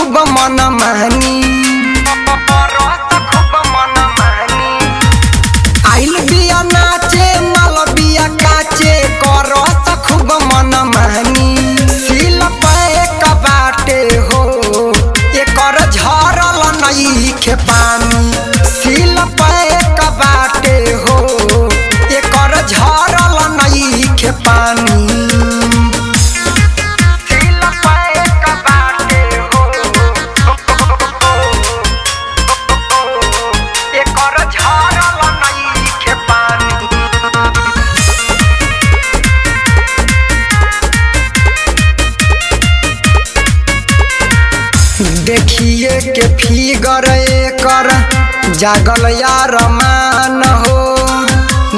खूब मन मानी, आइल बिया नाचे माल बिया काचे करस खूब मन मानी। सिल पे कबाटे हो एकर झरल नइखे पानी, सिल पे कबाटे हो एकर झरल नइखे पानी। देखिए के फिगर एकर जागल यार मान हो,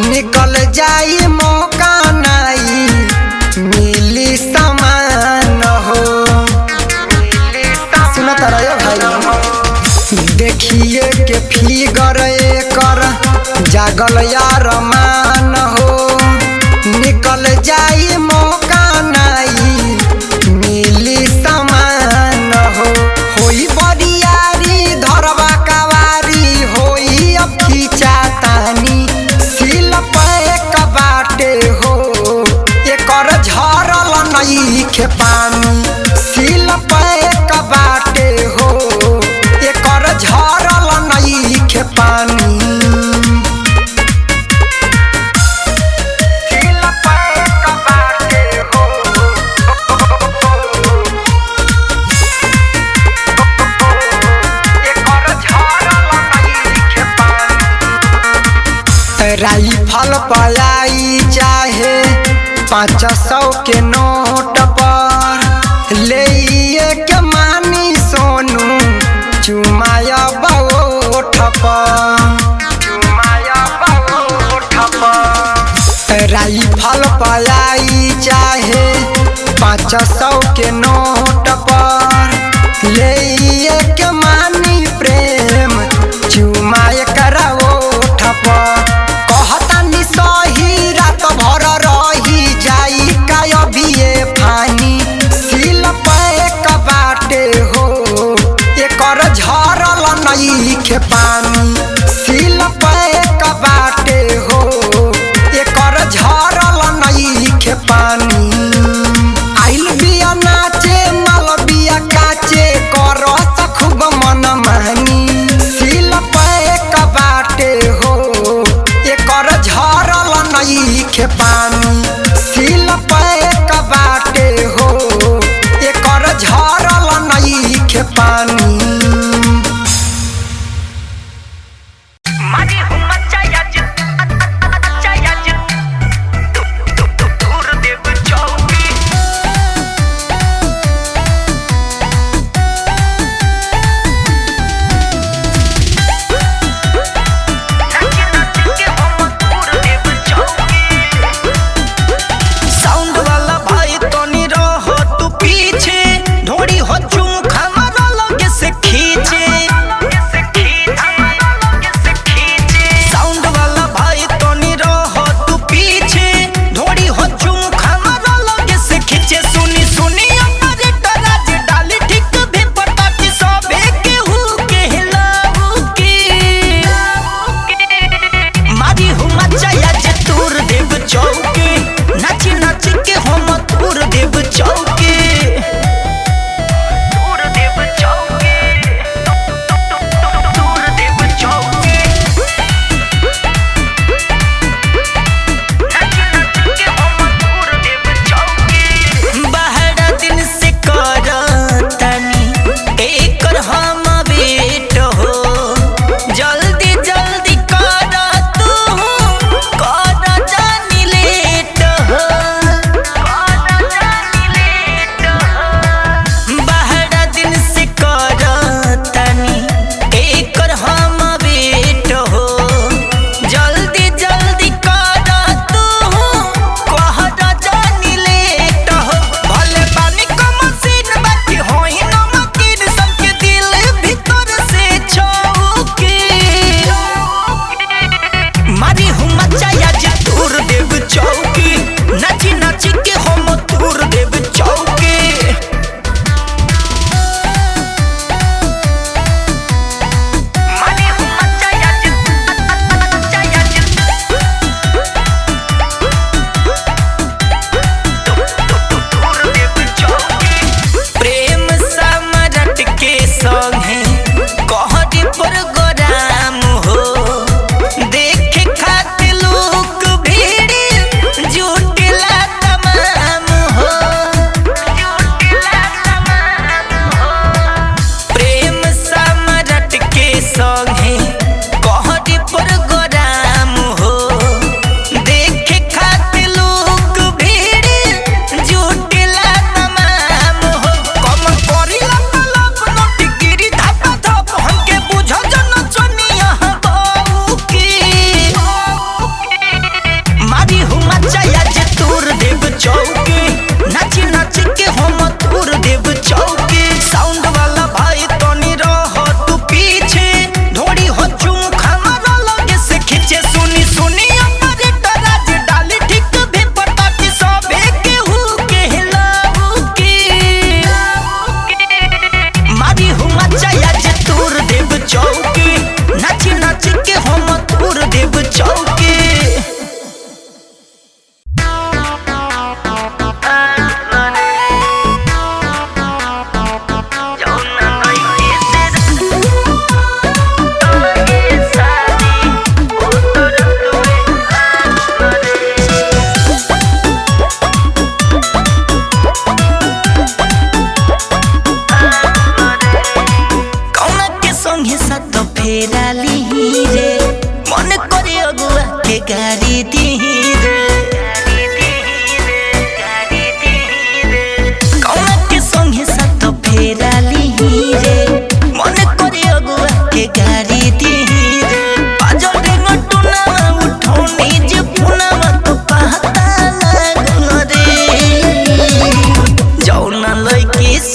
निकल जाई मौका नहीं मिली समान हो। सुनत रहे भाई, देखिए के फिगर एकर जागल यार मान हो, निकल जाई मौका नहीं मिली समान हो। होई बरियारी धरवा कवारी होई अब खींचा तानी, सिल पे कबाटे हो एकर झरल नइखे पानी, सिल पे कबाटे हो एकर झरल नइखे पानी। राइफल पलाई चाहे 500 के नोट पर ले के मानी सोनू चुमाया बोठ पर। राइफल पलाई चाहे 500 के नोट पर ले के मानी प्रेम चुमाए कराओ ठप। कहतानी सही रात भर रही जाई कायबिए फानी, सिल पे कबाटे हो एकर झरल नइखे पानी, सिल पे कबाटे हो एकर झरल नइखे पानी। आइल बिया नाचे माल बिया काचे करस खूब मन मानी, सिल पे कबाटे हो एकर झरल नइखे पानी, सिल पे कबाटे हो एकर झरल नइखे पानी। दूर देव चौक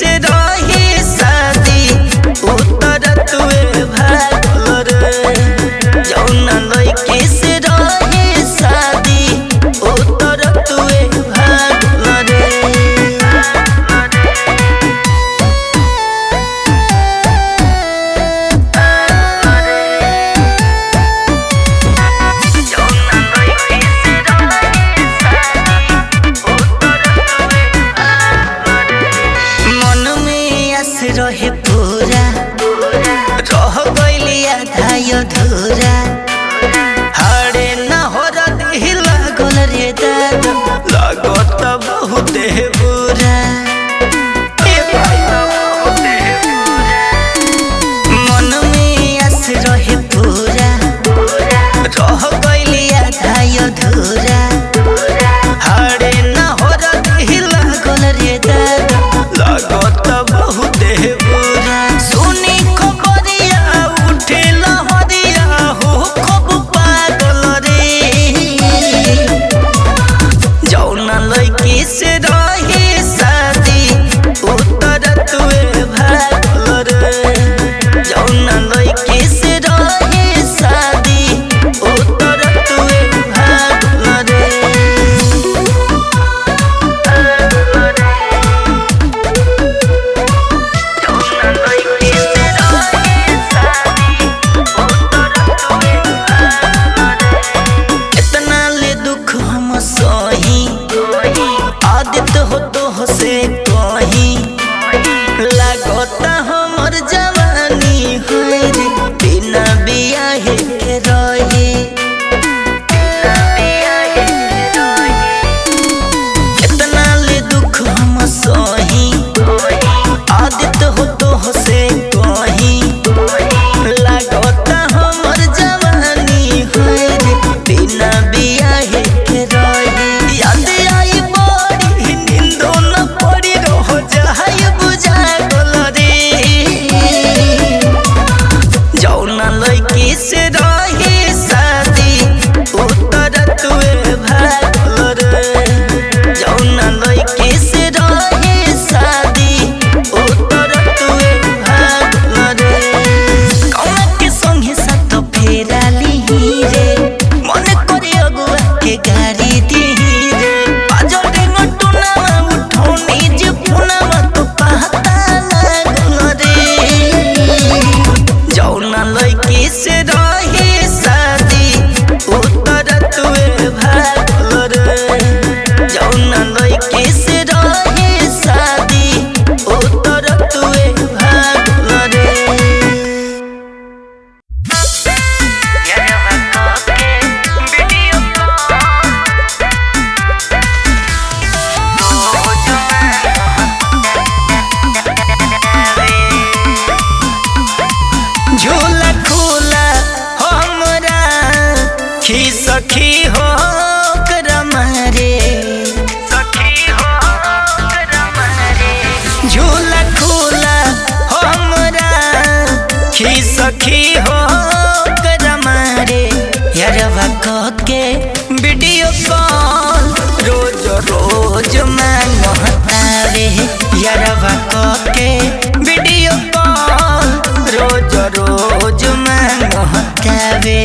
से रही शादी उतरत वे भागल रे। जौना लड़की से रही शादी उतरत वे भागल रे। रहे पूरा रह गइली आधा अधूरा। हाड़े न हो रही लागल रे दादा लागत बहुते बुरा। मन में आस रहे पूरा रह गइली आधा अधूरा। हाड़े न हो रही लागल रे दादा लागत बहुते बुरा। सुनी खबरिया उठे लहरिया हो खूब पागल रे। जौना लड़की से रही शादी उतरत वे भागल रे। जौना लड़की से रही शादी उतरत वे भागल रे। आदित हो तो से कहीं लागता हमर जवानी है रे। बिना बियाहे के रही इतना ले दुख हम सही। आदित हो तो से कहीं लागता हमर जवानी है रे। बिना बियाहे के रही याद आई बड़ी नींदो न पड़ी रह जाए बुझागल रे। जौना लड़की से रही शादी उतरत वे भागल रे। जौना लड़की से रही शादी उतरत वे भागल रे। कौना के संगे साथ फेरा लिही रे। मन करे अगुआ के गाड़ी दिही रे। बाजल डेंगो टुनावा उठौनी जे पुनावा तो पहता लागल रे। जौना लड़की से रही शादी उतरत वे भागल रे। जौना लड़की से रही शादी उतरत वे भागल रे। झूला खुला हमरा खी सखी हो करमरे। झूला खुला हमरा खी सखी हो करमरे। यारवा के वीडियो कॉल रोज रोज मांगतावे। यारवा के वीडियो कॉल रोज रोज मांगतावे।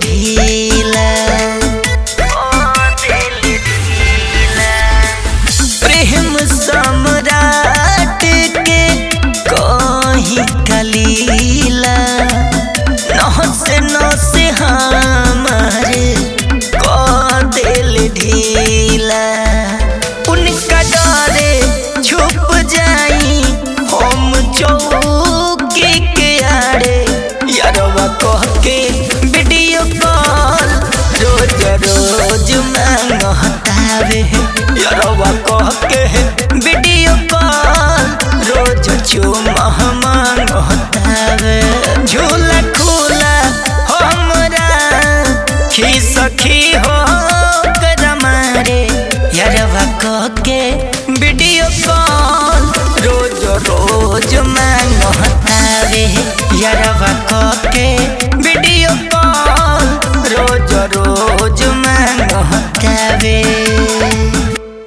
ढीला प्रेम सम्राट के कहीं कलीला नौस हमारे को दिल ढीला उनका डरे छुप जाई हम चौकी के आड़े यारवा कह के वीडियो कॉल रोज रोज मांगतावे यारवा कह के वीडियो कॉल रोज चुमा मांगतावे झूला खुला हमरा खी सखी हो कर मारे यारवा कह के वीडियो कॉल रोज रोज मांगतावे यारवा कह के वीडियो कॉल रोज रोज मांगतावे।